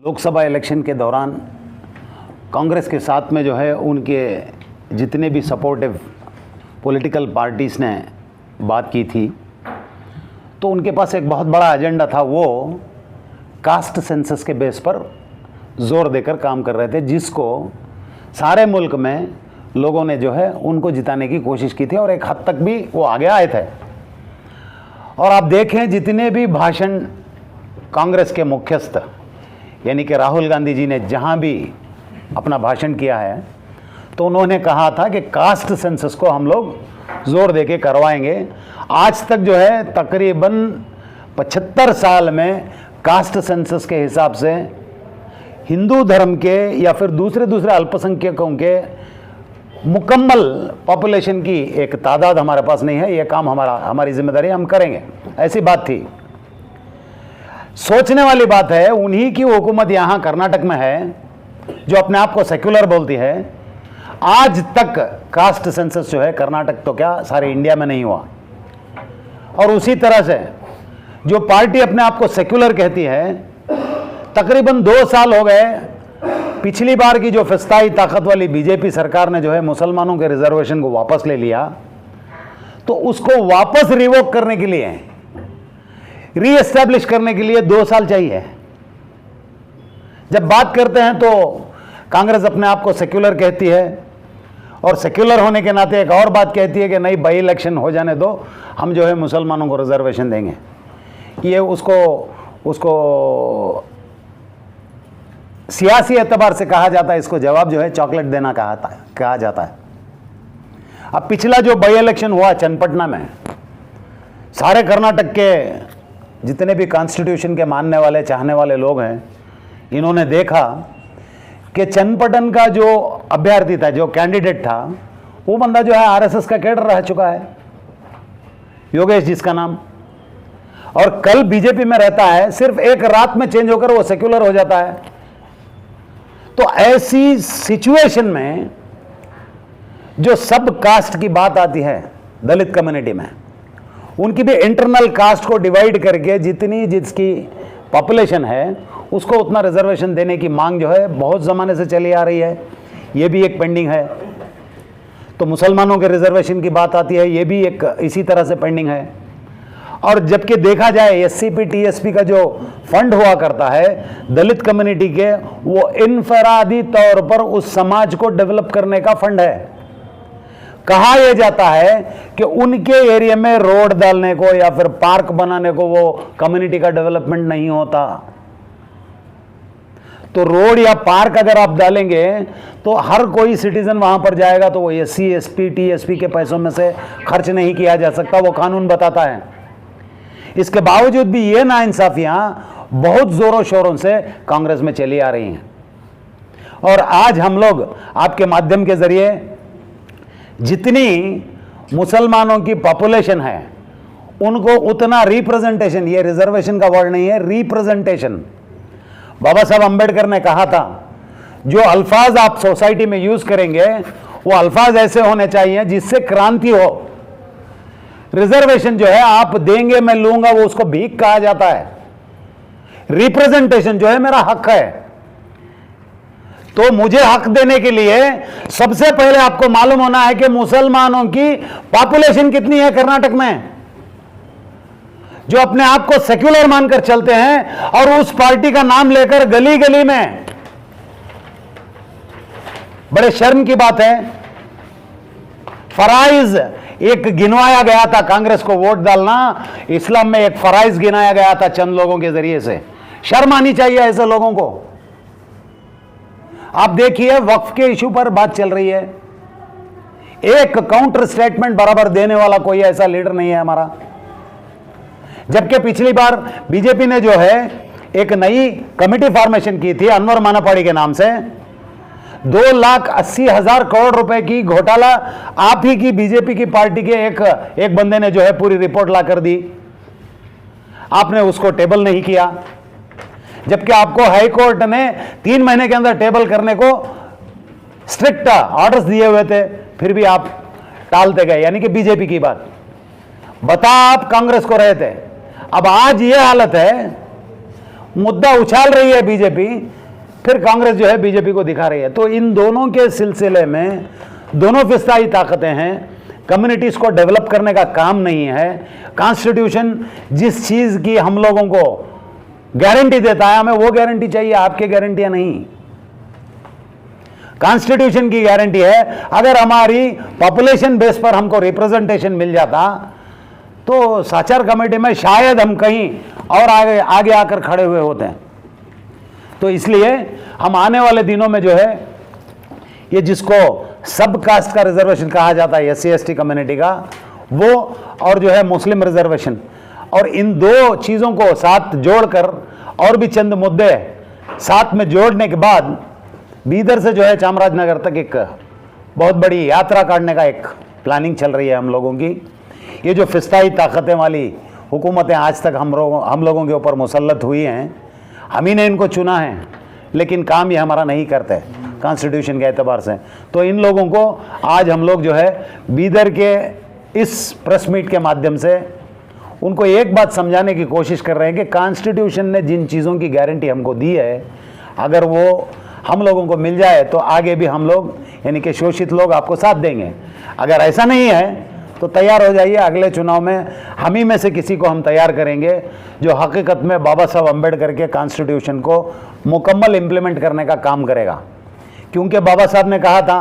Lok Sabha election के दौरान कांग्रेस के साथ में जो है उनके जितने भी सपोर्टिव पॉलिटिकल पार्टीज़ ने बात की थी, तो उनके पास एक बहुत बड़ा एजेंडा था। वो कास्ट सेंसस के बेस पर जोर देकर काम कर रहे थे, जिसको सारे मुल्क में लोगों ने जो है उनको जिताने की कोशिश की थी और एक हद तक भी वो आगे आए थे। और आप देखें, जितने भी भाषण कांग्रेस के मुख्यस्थ यानी कि राहुल गांधी जी ने जहां भी अपना भाषण किया है, तो उन्होंने कहा था कि कास्ट सेंसस को हम लोग जोर देके करवाएंगे। आज तक जो है तकरीबन 75 साल में कास्ट सेंसस के हिसाब से हिंदू धर्म के या फिर दूसरे अल्पसंख्यकों के मुकम्मल पॉपुलेशन की एक तादाद हमारे पास नहीं है। यह काम हमारी जिम्मेदारी, हम करेंगे, ऐसी बात थी। सोचने वाली बात है, उन्हीं की हुकूमत यहाँ कर्नाटक में है जो अपने आप को सेक्युलर बोलती है। आज तक कास्ट सेंसस जो है कर्नाटक तो क्या सारे इंडिया में नहीं हुआ। और उसी तरह से जो पार्टी अपने आप को सेक्युलर कहती है, तकरीबन 2 साल हो गए, पिछली बार की जो फिस्ताई ताकत वाली बीजेपी सरकार ने जो है मुसलमानों के रिजर्वेशन को वापस ले लिया, तो उसको वापस रिवोक करने के लिए, रीएस्टैब्लिश करने के लिए 2 साल चाहिए। जब बात करते हैं तो कांग्रेस अपने आप को सेक्युलर कहती है और सेक्युलर होने के नाते एक और बात कहती है कि नहीं, बाई इलेक्शन हो जाने दो, हम जो है मुसलमानों को रिजर्वेशन देंगे। ये उसको सियासी एतबार से कहा जाता है, इसको जवाब जो है चॉकलेट देना कहा जाता है। अब पिछला जो बाई इलेक्शन हुआ चन्नपटना में, सारे कर्नाटक के जितने भी कॉन्स्टिट्यूशन के मानने वाले चाहने वाले लोग हैं, इन्होंने देखा कि चन्नपटन का जो अभ्यर्थी था, जो कैंडिडेट था, वो बंदा जो है आरएसएस का कैडर रह चुका है, योगेश जिसका नाम, और कल बीजेपी में रहता है। सिर्फ एक रात में चेंज होकर वो सेक्युलर हो जाता है। तो ऐसी सिचुएशन में जो सब कास्ट की बात आती है दलित कम्युनिटी में, उनकी भी इंटरनल कास्ट को डिवाइड करके जिसकी पॉपुलेशन है उसको उतना रिजर्वेशन देने की मांग जो है बहुत ज़माने से चली आ रही है। ये भी एक पेंडिंग है। तो मुसलमानों के रिजर्वेशन की बात आती है, ये भी एक इसी तरह से पेंडिंग है। और जबकि देखा जाए एससीपी टीएसपी का जो फंड हुआ करता है दलित कम्युनिटी के, वो इनफरादी तौर पर उस समाज को डेवलप करने का फंड है। कहा यह जाता है कि उनके एरिया में रोड डालने को या फिर पार्क बनाने को वो कम्युनिटी का डेवलपमेंट नहीं होता। तो रोड या पार्क अगर आप डालेंगे तो हर कोई सिटीजन वहां पर जाएगा, तो वो एससी एसपी टीएसपी के पैसों में से खर्च नहीं किया जा सकता, वो कानून बताता है। इसके बावजूद भी ये नाइंसाफियां बहुत जोरों शोरों से कांग्रेस में चली आ रही हैं। और आज हम लोग आपके माध्यम के जरिए जितनी मुसलमानों की पॉपुलेशन है उनको उतना रिप्रेजेंटेशन, ये रिजर्वेशन का वर्ड नहीं है, रिप्रेजेंटेशन, बाबा साहब अंबेडकर ने कहा था, जो अल्फाज आप सोसाइटी में यूज करेंगे वो अल्फाज ऐसे होने चाहिए जिससे क्रांति हो। रिजर्वेशन जो है आप देंगे मैं लूंगा, वो उसको भीख कहा जाता है। रिप्रेजेंटेशन जो है मेरा हक है। तो मुझे हक देने के लिए सबसे पहले आपको मालूम होना है कि मुसलमानों की पॉपुलेशन कितनी है कर्नाटक में, जो अपने आप को सेक्युलर मानकर चलते हैं और उस पार्टी का नाम लेकर गली गली में। बड़े शर्म की बात है, फराइज एक गिनवाया गया था, कांग्रेस को वोट डालना, इस्लाम में एक फराइज गिनाया गया था चंद लोगों के जरिए से। शर्म आनी चाहिए ऐसे लोगों को। आप देखिए, वक्फ के इशू पर बात चल रही है, एक काउंटर स्टेटमेंट बराबर देने वाला कोई ऐसा लीडर नहीं है हमारा। जबकि पिछली बार बीजेपी ने जो है एक नई कमेटी फॉर्मेशन की थी अनवर मानापाड़ी के नाम से, 2,80,000 करोड़ रुपए की घोटाला आप ही की बीजेपी की पार्टी के एक बंदे ने जो है पूरी रिपोर्ट ला कर दी। आपने उसको टेबल नहीं किया, जबकि आपको हाई कोर्ट ने 3 महीने के अंदर टेबल करने को स्ट्रिक्ट ऑर्डर्स दिए हुए थे, फिर भी आप टालते गए। यानी कि बीजेपी की बात बता आप कांग्रेस को रहे थे। अब आज ये हालत है, मुद्दा उछाल रही है बीजेपी, फिर कांग्रेस जो है बीजेपी को दिखा रही है। तो इन दोनों के सिलसिले में दोनों फिस्ताई ताकतें हैं, कम्युनिटीज को डेवलप करने का काम नहीं है। कॉन्स्टिट्यूशन जिस चीज की हम लोगों को गारंटी देता है, हमें वो गारंटी चाहिए, आपके गारंटियां नहीं। कॉन्स्टिट्यूशन की गारंटी है, अगर हमारी पॉपुलेशन बेस पर हमको रिप्रेजेंटेशन मिल जाता तो साचार कमेटी में शायद हम कहीं और आगे आगे आकर खड़े हुए होते हैं। तो इसलिए हम आने वाले दिनों में जो है ये जिसको सब कास्ट का रिजर्वेशन कहा जाता है, SC ST कम्युनिटी का, वो और जो है मुस्लिम रिजर्वेशन, और इन दो चीज़ों को साथ जोड़कर और भी चंद मुद्दे साथ में जोड़ने के बाद बीदर से जो है चामराजनगर तक एक बहुत बड़ी यात्रा काटने का एक प्लानिंग चल रही है हम लोगों की। ये जो फिस्ताई ताकतें वाली हुकूमतें आज तक हम लोगों के ऊपर मुसल्लत हुई हैं, हम ही ने इनको चुना है, लेकिन काम ये हमारा नहीं करते कॉन्स्टिट्यूशन के एतबार से। तो इन लोगों को आज हम लोग जो है बीदर के इस प्रेस मीट के माध्यम से उनको एक बात समझाने की कोशिश कर रहे हैं कि कॉन्स्टिट्यूशन ने जिन चीज़ों की गारंटी हमको दी है, अगर वो हम लोगों को मिल जाए तो आगे भी हम लोग यानी कि शोषित लोग आपको साथ देंगे। अगर ऐसा नहीं है तो तैयार हो जाइए, अगले चुनाव में हम ही में से किसी को हम तैयार करेंगे जो हकीकत में बाबा साहब अम्बेडकर के कॉन्स्टिट्यूशन को मुकम्मल इम्प्लीमेंट करने का काम करेगा। क्योंकि बाबा साहब ने कहा था